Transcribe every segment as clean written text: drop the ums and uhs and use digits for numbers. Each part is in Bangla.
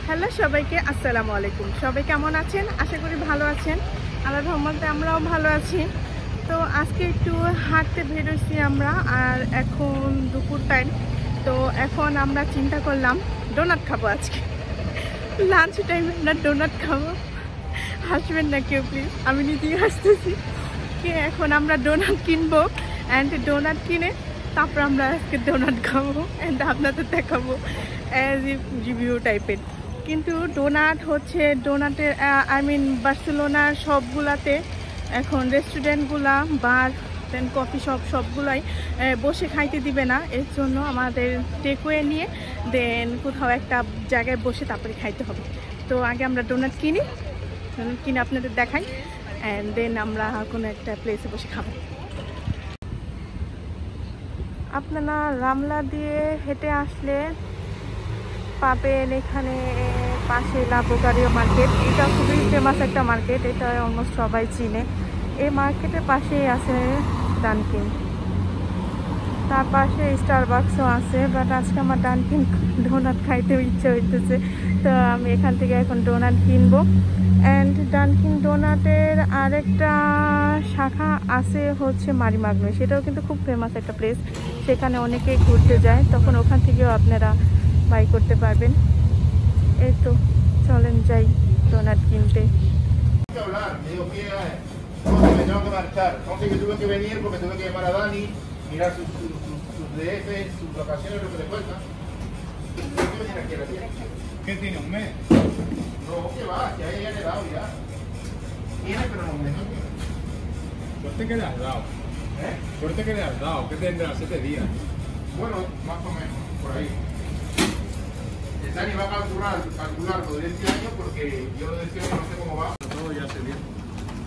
হ্যালো সবাইকে, আসসালামু আলাইকুম। সবাই কেমন আছেন? আশা করি ভালো আছেন। আল্লাহর রহমতে আমরাও ভালো আছি। তো আজকে একটু হাঁটতে বেরোইছি আমরা, আর এখন দুপুর টাইম। তো এখন আমরা চিন্তা করলাম ডোনাট খাবো আজকে। লাঞ্চ টাইমে আমরা ডোনাট খাবো। হাসবেন না কেউ প্লিজ, আমি নিজেই হাসতেছি। এখন আমরা ডোনাট কিনবো, অ্যান্ড ডোনাট কিনে তারপর আমরা আজকে ডোনাট খাবো অ্যান্ড আপনাদের দেখাবো অ্যাজ রিভিউ টাইপের। কিন্তু ডোনাট হচ্ছে ডোনাটের বার্সেলোনার সবগুলাতে এখন রেস্টুরেন্টগুলা, বার, দেন কফি শপ সবগুলাই বসে খাইতে দিবে না। এর জন্য আমাদের টেকওয়ে নিয়ে দেন কোথাও একটা জায়গায় বসে তারপরে খাইতে হবে। তো আগে আমরা ডোনাট কিনে আপনাদের দেখাই, অ্যান্ড দেন আমরা কোনো একটা প্লেসে বসে খাবো। আপনারা রামলা দিয়ে হেঁটে আসলে পাবেন এখানে পাশে লাবোগারিও মার্কেট। এটা খুবই ফেমাস একটা মার্কেট, এটা অলমোস্ট সবাই চিনে। এই মার্কেটের পাশেই আছে ডানকিন, তার পাশে স্টারবাক্সও আছে। বাট আজকে আমার ডানকিন ডোনাট খাইতে ইচ্ছে হইতেছে, তো আমি এখান থেকে এখন ডোনাট কিনবো। অ্যান্ড ডানকিন ডোনাটের আরেকটা শাখা আছে হচ্ছে মারিমাগনো, সেটাও কিন্তু খুব ফেমাস একটা প্লেস। সেখানে অনেকেই ঘুরতে যায়, তখন ওখান থেকেও আপনারা বাই করতে পারবেন। এই তো চলেন যাই ডোনাট কিনতে। ¿Qué tiene? ¿Un mes? No, que va, que ahí ya le he dado ya. Tiene, pero no me da. Suerte que le has dado. Suerte que le has dado. ¿Qué tendrá? 7 días. Bueno, más o menos, por ahí. El Dani va a calcularlo de este año porque yo lo decía que no sé cómo va. Todo ya se viene,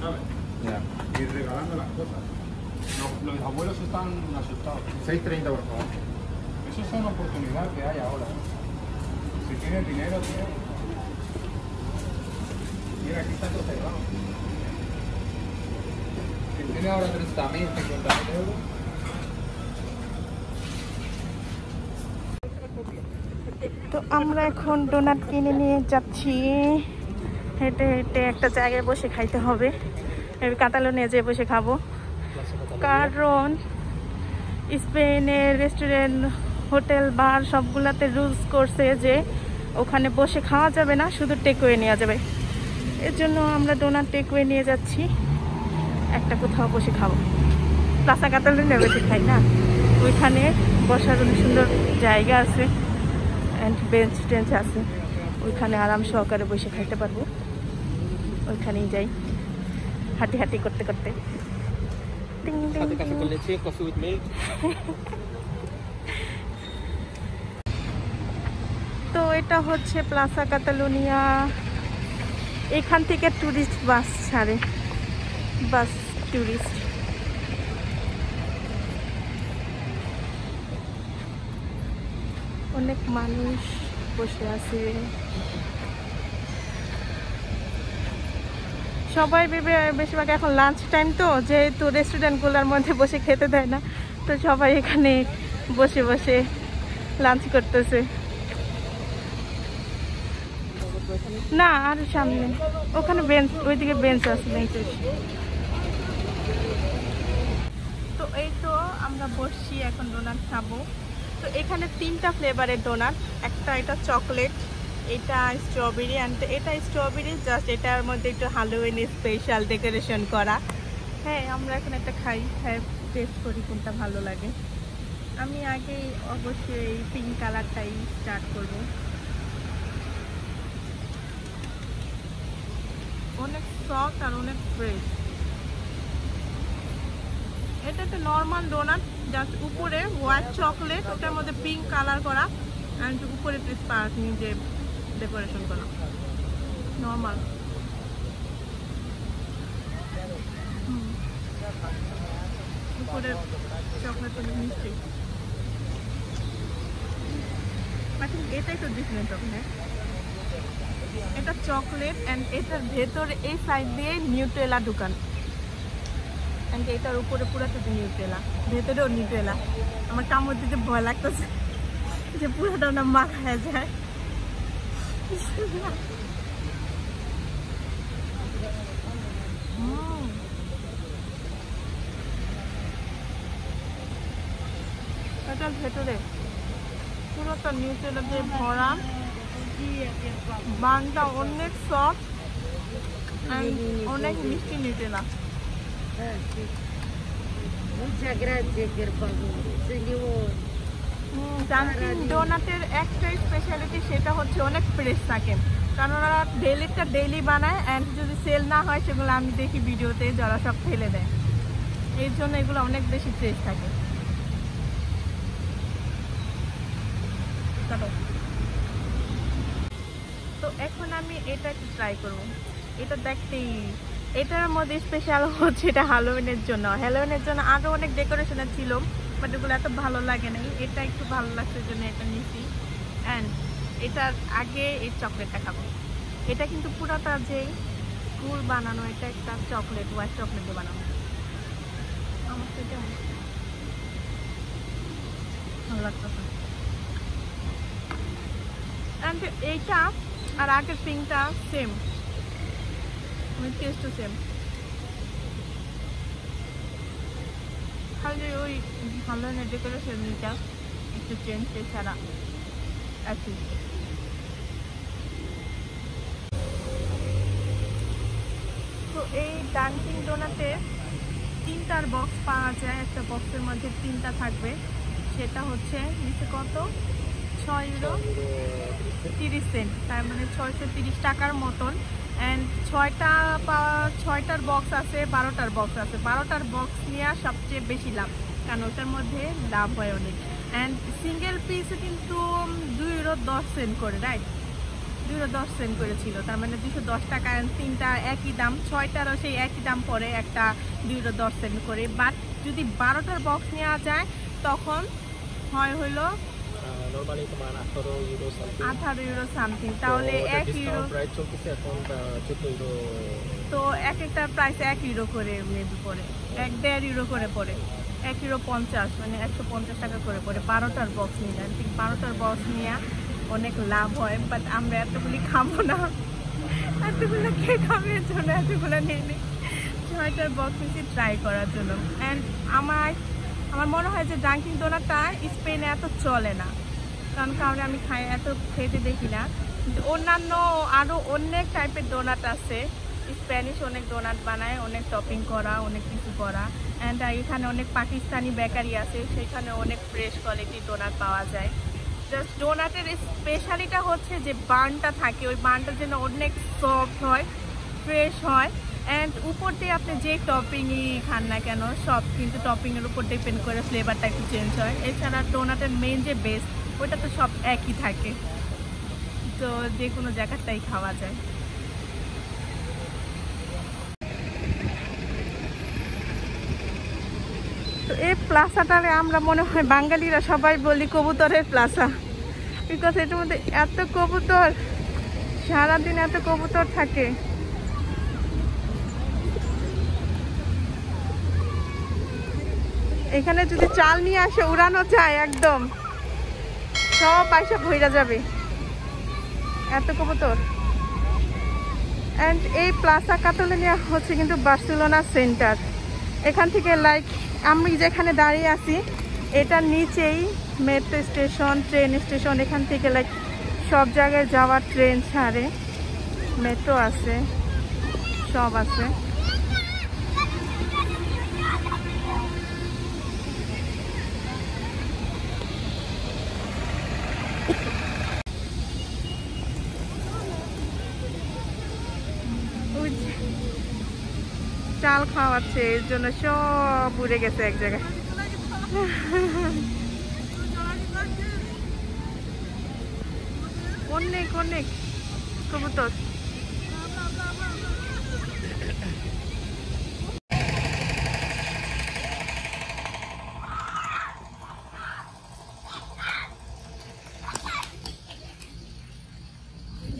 ¿sabes? Ya. Ir regalando las cosas. Los abuelos están asustados. 6.30 por favor. Esas son oportunidades que hay ahora. Si tienes dinero, tío. Mira, aquí está todo cerrado. Si tiene ahora 30.000, 50.000 euros. তো আমরা এখন ডোনাট কিনে নিয়ে যাচ্ছি। হেঁটে হেঁটে একটা জায়গায় বসে খাইতে হবে। কাতালোনিয়া যেয়ে বসে খাবো, কারণ স্পেনের রেস্টুরেন্ট, হোটেল, বার সবগুলাতে রুলস করছে যে ওখানে বসে খাওয়া যাবে না, শুধু টেকওয়ে নেওয়া যাবে। এর জন্য আমরা ডোনাট টেকওয়ে নিয়ে যাচ্ছি, একটা কোথাও বসে খাবো। প্লাসা কাতালোনিয়া বসে খাই না, ওইখানে বসার অনেক সুন্দর জায়গা আছে, অ্যান্ড বেঞ্চ টেঞ্চ আছে, ওইখানে আরাম সহকারে বসে খাইতে পারবো। ওইখানেই যাই হাঁটি হাঁটি করতে করতে। তো এটা হচ্ছে প্লাসা কাতালোনিয়া। এখান থেকে ট্যুরিস্ট বাস ছাড়ে, বাস ট্যুরিস্ট। অনেক মানুষ বসে আছে, সবাই বেশিরভাগ এখন লাঞ্চ টাইম, তো যেহেতু রেস্টুরেন্টগুলোর মধ্যে বসে খেতে দেয় না, তো সবাই এখানে বসে বসে লাঞ্চ করতেছে। না, আর সামনে ওখানে বেঞ্চ, ওইদিকে বেঞ্চ আছে, বেঞ্চ আছে। তো এই তো আমরা বসছি, এখন ডোনাট খাবো। তো এখানে 3টা ফ্লেভারের ডোনাট, একটা এটা চকলেট, এটা স্ট্রবেরি, অ্যান্ড এটা স্ট্রবেরি জাস্ট এটার মধ্যে একটু হ্যালোউইন স্পেশাল ডেকোরেশন করা। হ্যাঁ, আমরা এখন একটা খাই, হ্যাঁ টেস্ট করি কোনটা ভালো লাগে। আমি আগেই অবশ্যই এই পিঙ্ক কালারটাই স্টার্ট করব। অনেক সফট আর অনেক ফ্রেশ। এটা একটা নর্মাল ডোনাট, জাস্ট উপরে হোয়াইট চকলেট, ওটার মধ্যে পিঙ্ক কালার করা, অ্যান্ড উপরে স্পার্কলিং যে ডেকোরেশন করা, নর্মাল। উপরে চকলেট মিষ্টি। এটাই তো ডিফারেন্ট হবে। হ্যাঁ, এটা চকলেট, অ্যান্ড এটার ভেতরে এই সাইড দিয়ে নিউট্রেলা ঢুকান, অ্যান্ড এটার উপরে পুরোটা নিউট্রেলা, ভেতরেও নিউট্রেলা। আমার কামড় দিতে ভয় লাগতেছে যে পুরোটা না মাখায় যায়। এটার ভেতরে পুরোটা নিউট্রেলা দিয়ে ভরা, বানটা অনেক সফট, অনেক মিষ্টি Nutrela. Muchas gracias, per favore, señor. Dunkin ডোনাটের একটাই স্পেশালিটি, সেটা হচ্ছে অনেক ফ্রেশ থাকে, কারণ ওরা ডেইলি বানায়, অ্যান্ড যদি সেল না হয় সেগুলো আমি দেখি ভিডিওতে যারা সব ফেলে দেয়, এর জন্য এগুলো অনেক বেশি ফ্রেশ থাকে। তো এখন আমি এটা একটু ট্রাই করব। এটা দেখতেই, এটার মধ্যে স্পেশাল হচ্ছে এটা হ্যালোউইনের জন্য। হ্যালোউইনের জন্য আরও অনেক ডেকোরেশনের ছিল, বাট এগুলো এত ভালো লাগে নাই, এটা একটু ভালো লাগছে জন্য এটা নিয়েছি। অ্যান্ড এটার আগে এই চকলেটটা খাবো। এটা কিন্তু পুরোটা যে স্কুল বানানো, এটা একটা চকলেট, হোয়াইট চকলেট দিয়ে বানানো। আমার তো এটা ভালো লাগতেছে। অ্যান্ড এইটা আর আগের পিঙ্কটা সেম, টেস্টও সেম, খালি ওই ভালো ডেকোরেশনটা একটু চেঞ্জ, এছাড়া একই। তো এই ডাঙ্কিন ডোনাটে 3টার বক্স পাওয়া যায়, একটা বক্সের মধ্যে 3টা থাকবে, সেটা হচ্ছে নিচে কত, 6 ইউরো 30 সেন্ট, তার মানে 630 টাকার মতন। অ্যান্ড 6টার বক্স আছে, 12টার বক্স আছে। 12টার বক্স নেওয়া সবচেয়ে বেশি লাভ, কারণ ওটার মধ্যে লাভ হয় অনেক। অ্যান্ড সিঙ্গেল পিসে কিন্তু 2 ইউরো 10 সেন্ট করে, রাইট, 2 ইউরো 10 সেন্ট করেছিল, তার মানে 210 টাকা। অ্যান্ড 3টা একই দাম, 6টারও সেই একই দাম পড়ে, একটা 2 ইউরো 10 সেন্ট করে। বাট যদি 12টার বক্স নেওয়া যায় তখন হয় হলো নরমালি তোমার 18 ইউরো সামথিং, তাহলে 1 ইউরো প্রাইস চলতেছে এখন 14 ইউরো। তো এক একটা প্রাইস 1 ইউরো করে মেবি পড়ে, 1.5 ইউরো করে পড়ে, 1 ইউরো 50, মানে 150 টাকা করে পড়ে 12টার বক্স নিলে। ঠিক 12টার বক্স নিয়ে অনেক লাভ হয়, বাট আমরা এতগুলি খাবো না, এতগুলো কে খাবে, এর জন্য এতগুলো নিয়ে নিই 6টার বক্স নিচ্ছি ট্রাই করার জন্য। অ্যান্ড আমার মনে হয় যে ডাঙ্কিন ডোনাটটা স্পেনে এত চলে না, কারণ আমি এত খেতে দেখি না। কিন্তু অন্যান্য আরও অনেক টাইপের ডোনাট আছে, স্প্যানিশ অনেক ডোনাট বানায়, অনেক টপিং করা, অনেক কিছু করা। অ্যান্ড এখানে অনেক পাকিস্তানি বেকারি আছে, সেখানে অনেক ফ্রেশ কোয়ালিটির ডোনাট পাওয়া যায়। জাস্ট ডোনাটের স্পেশালিটা হচ্ছে যে বানটা থাকে, ওই বানটা যেন অনেক সফট হয়, ফ্রেশ হয়। অ্যান্ড উপর দিয়ে আপনি যে টপিংই খান না কেন, সব কিন্তু টপিংয়ের উপর ডিপেন্ড করে ফ্লেভারটা একটু চেঞ্জ হয়। এছাড়া ডোনাটের মেইন যে বেস, ওইটা তো সব একই থাকে, তো যে কোনো জায়গাটাই খাওয়া যায়। তো এই প্লাজাটারে আমরা মনে হয় বাঙালিরা সবাই বলি কবুতরের প্লাজা, বিকজ এটার মধ্যে এত কবুতর, সারাদিন এত কবুতর থাকে। এখানে যদি চাল নিয়ে আসে উড়ানো যায়, একদম সব পয়সা ভইরা যাবে, এত কবুতর। অ্যান্ড এই প্লাজা কাতালোনিয়া হচ্ছে কিন্তু বার্সেলোনা সেন্টার। এখান থেকে লাইক আমি যেখানে দাঁড়িয়ে আছি এটার নিচেই মেট্রো স্টেশন, ট্রেন স্টেশন, এখান থেকে লাইক সব জায়গায় যাওয়ার ট্রেন ছাড়ে, মেট্রো আছে, সব আছে। চাল খাওয়াচ্ছে, এর জন্য সব উড়ে গেছে এক জায়গায়। অনেক অনেক কবুতর।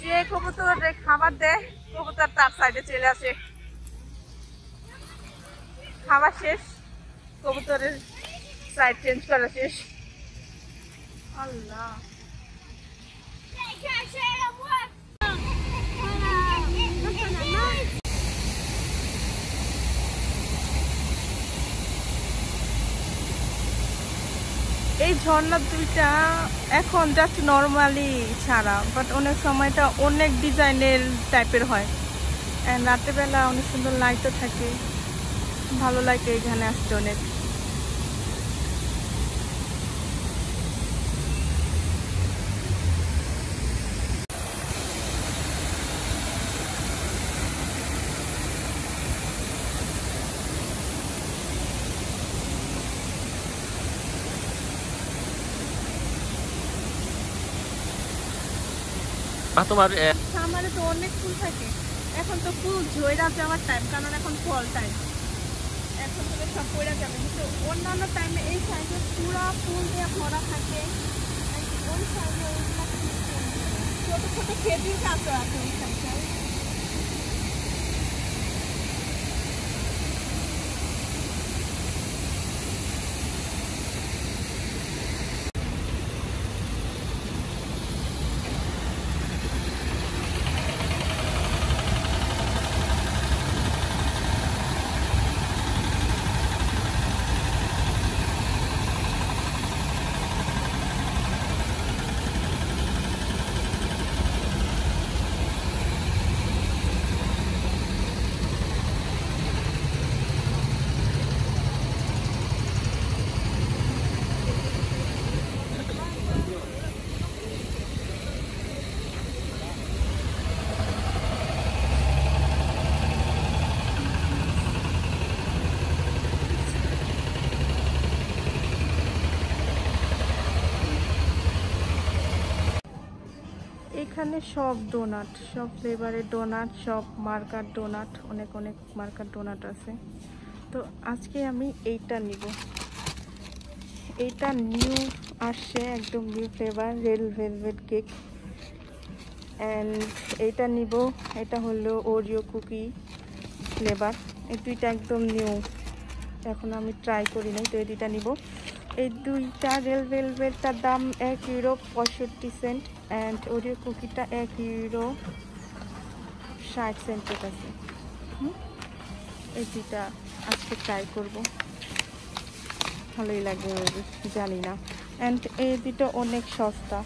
যে কবুতর খাবার দেয়, কবুতর তার সাইডে চলে আসে। খাবার শেষ, কবুতরের সাইড চেঞ্জ করা শেষ। আল্লাহ ঝর্ণা দুইটা এখন জাস্ট নর্মালি ছাড়া, বাট অনেক সময়টা অনেক ডিজাইনের টাইপের হয়। অ্যান্ড রাত্রেবেলা অনেক সুন্দর লাইটও থাকে, ভালো লাগে এখানে আসতে অনেক। তোমার সামারে তো অনেক ফুল থাকে, এখন তো ফুল ঝইরা যাওয়ার টাইম, কারণ এখন ফল টাইম, এখন থেকে সব পড়া যাবে। কিন্তু অন্যান্য টাইমে এই সাইডে পুরা ফুল দিয়ে ভরা থাকে। ওই সাইডে ছোট ছোট খেজুর গাছও আছে ওই সাইডে। এখানে সব ডোনাট, সব ফ্লেভারের ডোনাট, সব মার্কার ডোনাট, অনেক অনেক মার্কার ডোনাট আছে। তো আজকে আমি এইটা নিব, এইটা নিউ আসছে, একদম new flavour red velvet cake. And এইটা নিব, এটা হলো ওরিও কুকি ফ্লেভার। এই দুইটা একদম নিউ, এখন আমি ট্রাই করি নাই, তো এই দুইটা নিব। এই দুইটা রেড ভেলভেটটার দাম €1.65 অ্যান্ড ওরিও কুকিটা €1.60 আছে। এই দুইটা আজকে ট্রাই করব, ভালোই লাগে জানি না। অ্যান্ড এই দুটো অনেক সস্তা,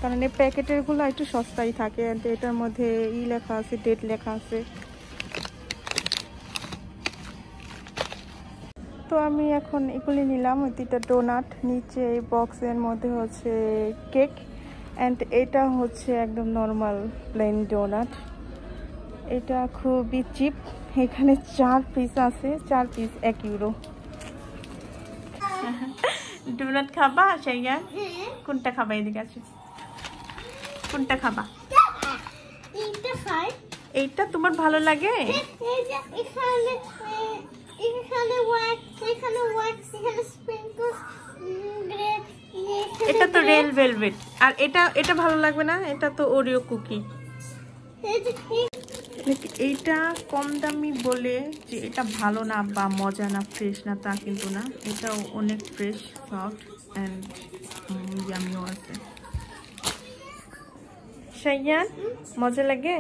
কারণ এই প্যাকেটেরগুলো একটু সস্তাই থাকে। অ্যান্ড এটার মধ্যে লেখা আছে, ডেট লেখা আছে। তো আমি এখন এগুলি নিলাম, ওই দুটা ডোনাট, নিচে এই বক্সের মধ্যে হচ্ছে কেক, অ্যান্ড এটা হচ্ছে একদম নর্মাল প্লেন ডোনাট। এটা খুবই চিপ, এখানে 4 পিস আছে, 4 পিস €1। ডোনাট খাবা সাইয়া? কোনটা খাবা? এদিকে আছে, কোনটা খাবা? এইটা তোমার ভালো লাগে? এটা তো রেড ভেলভেট, আর এটা এটা ভালো লাগবে না, এটা তো ওরিও কুকি। এইটা কম দামি বলে যে এটা ভালো না বা মজা না, ফ্রেশ না, তা কিন্তু না, এটাও অনেক ফ্রেশ, সফট অ্যান্ড ইয়ামিও আছে। শাইয়ান, মজা লাগে?